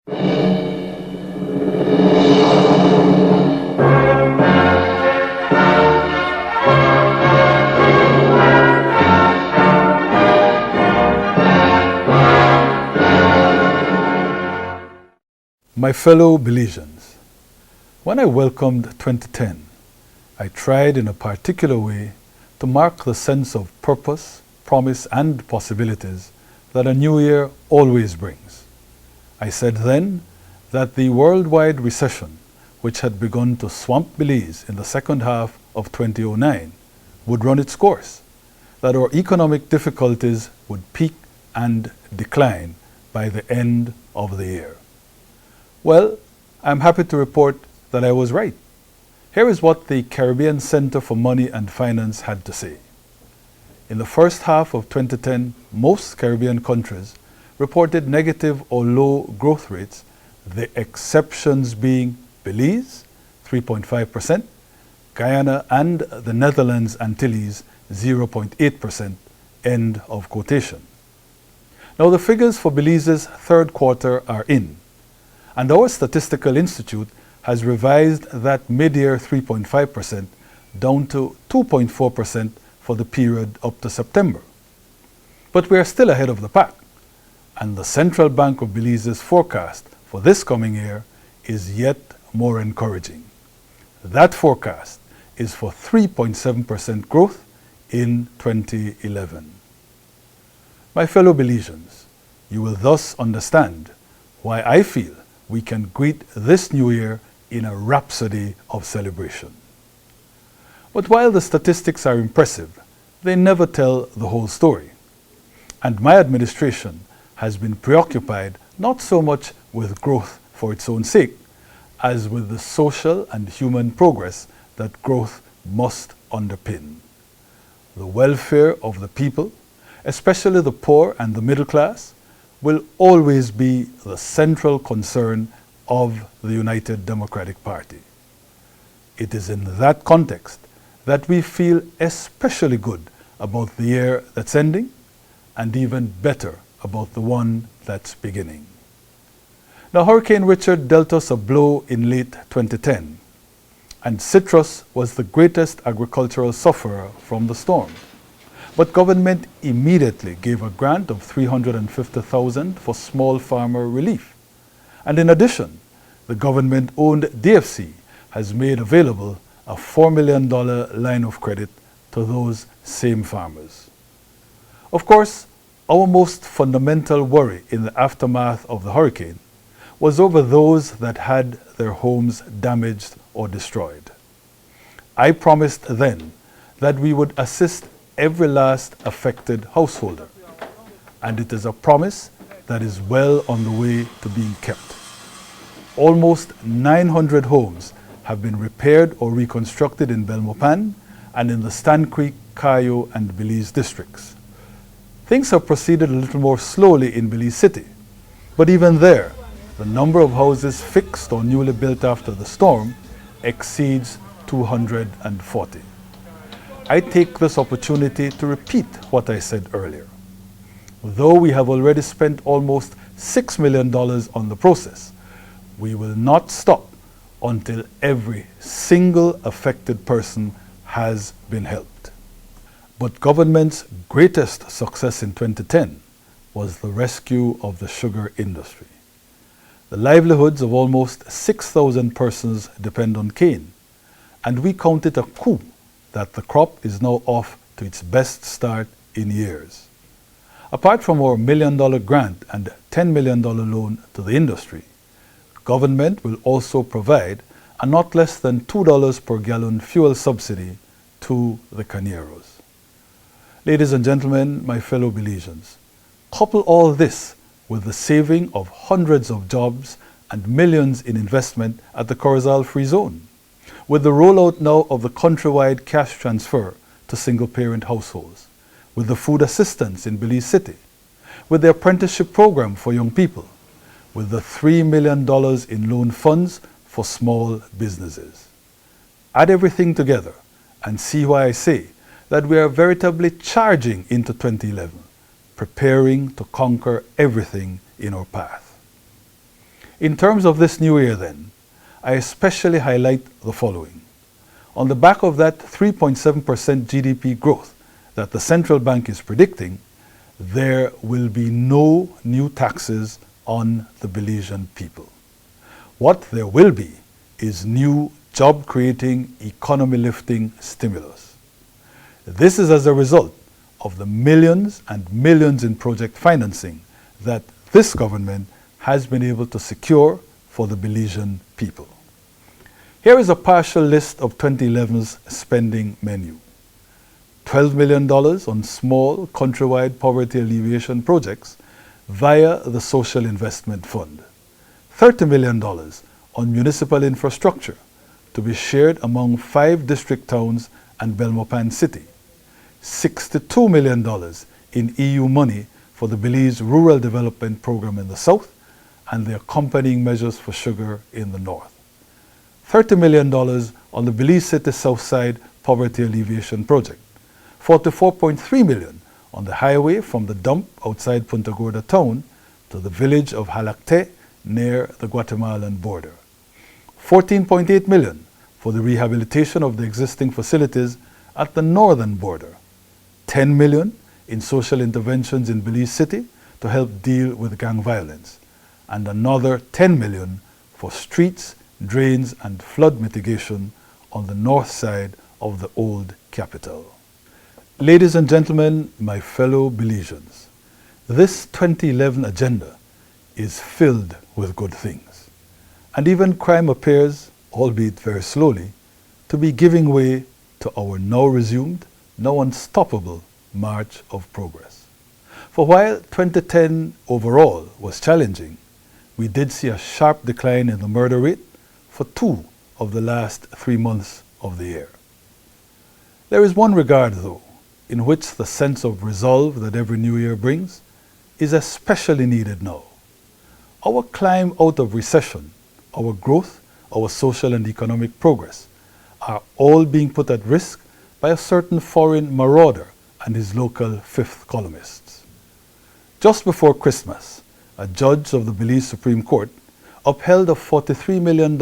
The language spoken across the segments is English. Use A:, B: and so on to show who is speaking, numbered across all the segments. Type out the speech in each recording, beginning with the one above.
A: My fellow Belizeans, when I welcomed 2010, I tried in a particular way to mark the sense of purpose, promise, and possibilities that a new year always brings. I said then that the worldwide recession, which had begun to swamp Belize in the second half of 2009, would run its course, that our economic difficulties would peak and decline by the end of the year. Well, I'm happy to report that I was right. Here is what the Caribbean Center for Money and Finance had to say. In the first half of 2010, most Caribbean countries reported negative or low growth rates, the exceptions being Belize, 3.5%, Guyana and the Netherlands Antilles, 0.8%, end of quotation. Now the figures for Belize's third quarter are in, and our Statistical Institute has revised that mid-year 3.5% down to 2.4% for the period up to September. But we are still ahead of the pack, and the Central Bank of Belize's forecast for this coming year is yet more encouraging. That forecast is for 3.7% growth in 2011. My fellow Belizeans, you will thus understand why I feel we can greet this new year in a rhapsody of celebration. But while the statistics are impressive, they never tell the whole story. And my administration has been preoccupied not so much with growth for its own sake, as with the social and human progress that growth must underpin. The welfare of the people, especially the poor and the middle class, will always be the central concern of the United Democratic Party. It is in that context that we feel especially good about the year that's ending, and even better about the one that's beginning. Now, Hurricane Richard dealt us a blow in late 2010, and citrus was the greatest agricultural sufferer from the storm. But government immediately gave a grant of $350,000 for small farmer relief. And in addition, the government-owned DFC has made available a $4 million line of credit to those same farmers. Of course, our most fundamental worry in the aftermath of the hurricane was over those that had their homes damaged or destroyed. I promised then that we would assist every last affected householder, and it is a promise that is well on the way to being kept. Almost 900 homes have been repaired or reconstructed in Belmopan and in the Stan Creek, Cayo, and Belize districts. Things have proceeded a little more slowly in Belize City, but even there, the number of houses fixed or newly built after the storm exceeds 240. I take this opportunity to repeat what I said earlier. Though we have already spent almost $6 million on the process, we will not stop until every single affected person has been helped. But government's greatest success in 2010 was the rescue of the sugar industry. The livelihoods of almost 6,000 persons depend on cane, and we count it a coup that the crop is now off to its best start in years. Apart from our $1 million grant and $10 million loan to the industry, government will also provide a not less than $2 per gallon fuel subsidy to the Cañeros. Ladies and gentlemen, my fellow Belizeans, couple all this with the saving of hundreds of jobs and millions in investment at the Corozal Free Zone, with the rollout now of the countrywide cash transfer to single-parent households, with the food assistance in Belize City, with the apprenticeship program for young people, with the $3 million in loan funds for small businesses. Add everything together and see why I say that we are veritably charging into 2011, preparing to conquer everything in our path. In terms of this new year then, I especially highlight the following. On the back of that 3.7% GDP growth that the central bank is predicting, there will be no new taxes on the Belizean people. What there will be is new job-creating, economy-lifting stimulus. This is as a result of the millions and millions in project financing that this government has been able to secure for the Belizean people. Here is a partial list of 2011's spending menu. $12 million on small countrywide poverty alleviation projects via the Social Investment Fund. $30 million on municipal infrastructure to be shared among 5 district towns and Belmopan City. $62 million in EU money for the Belize Rural Development Program in the south and the accompanying measures for sugar in the north. $30 million on the Belize City Southside Poverty Alleviation Project. $44.3 million on the highway from the dump outside Punta Gorda town to the village of Halacte near the Guatemalan border. $14.8 million for the rehabilitation of the existing facilities at the northern border. $10 million in social interventions in Belize City to help deal with gang violence, and another $10 million for streets, drains, and flood mitigation on the north side of the old capital. Ladies and gentlemen, my fellow Belizeans, this 2011 agenda is filled with good things, and even crime appears, albeit very slowly, to be giving way to our now resumed, now unstoppable march of progress. For while 2010 overall was challenging, we did see a sharp decline in the murder rate for 2 of the last 3 months of the year. There is one regard, though, in which the sense of resolve that every new year brings is especially needed now. Our climb out of recession, our growth, our social and economic progress are all being put at risk by a certain foreign marauder and his local fifth columnists. Just before Christmas, a judge of the Belize Supreme Court upheld a $43 million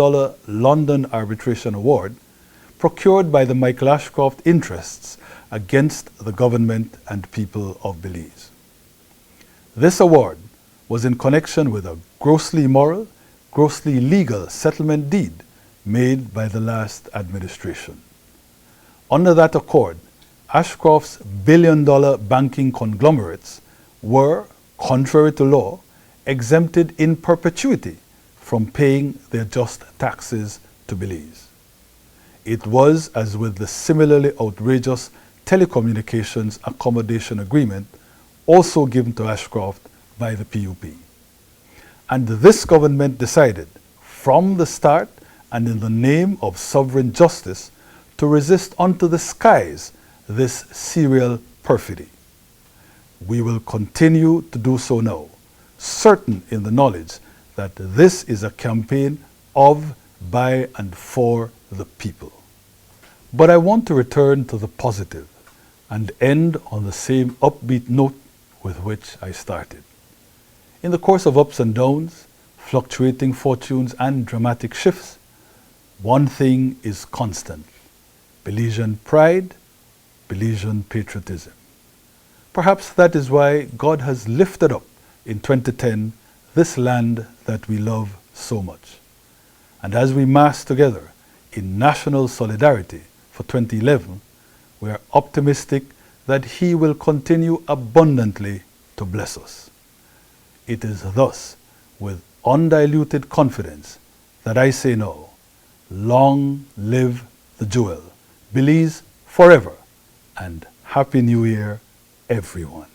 A: London arbitration award procured by the Michael Ashcroft interests against the government and people of Belize. This award was in connection with a grossly immoral, grossly illegal settlement deed made by the last administration. Under that accord, Ashcroft's billion-dollar banking conglomerates were, contrary to law, exempted in perpetuity from paying their just taxes to Belize. It was as with the similarly outrageous telecommunications accommodation agreement also given to Ashcroft by the PUP. And this government decided from the start and in the name of sovereign justice to resist unto the skies this serial perfidy. We will continue to do so now, certain in the knowledge that this is a campaign of, by, and for the people. But I want to return to the positive and end on the same upbeat note with which I started. In the course of ups and downs, fluctuating fortunes and dramatic shifts, one thing is constant: Belizean pride, Belizean patriotism. Perhaps that is why God has lifted up in 2010 this land that we love so much. And as we mass together in national solidarity for 2011, we are optimistic that He will continue abundantly to bless us. It is thus with undiluted confidence that I say now, long live the jewel, Belize forever, and Happy New Year, everyone.